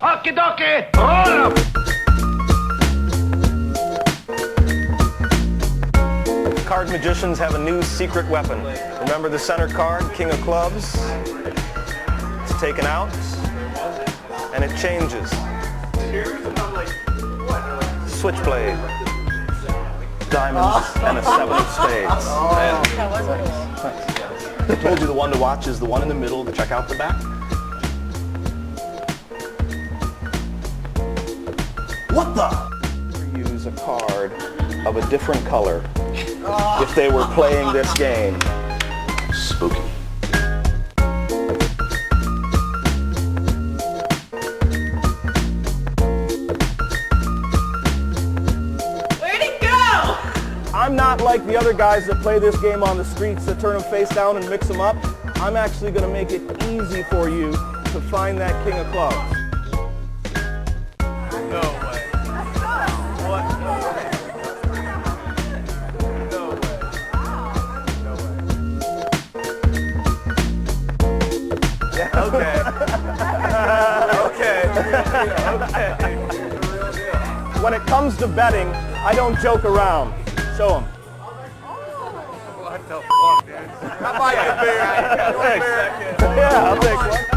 Okie dokie, roll 'em! Card magicians have a new secret weapon. Remember the center card, King of Clubs? It's taken out, and it changes. Switchblade. Diamonds and a 7 of spades. That was what it was. I told you the one to watch is the one in the middle to check out the back. What the? Use a card of a different color if they were playing this game. Spooky. Where'd it go? I'm not like the other guys that play this game on the streets that turn them face down and mix them up. I'm actually going to make it easy for you to find that King of Clubs. No way. What? No way. No way. No way. Yeah, okay. Okay. When it comes to betting, I don't joke around. Show them. What the fuck, dude? How about you, beer? Thanks. Yeah, I'll take one.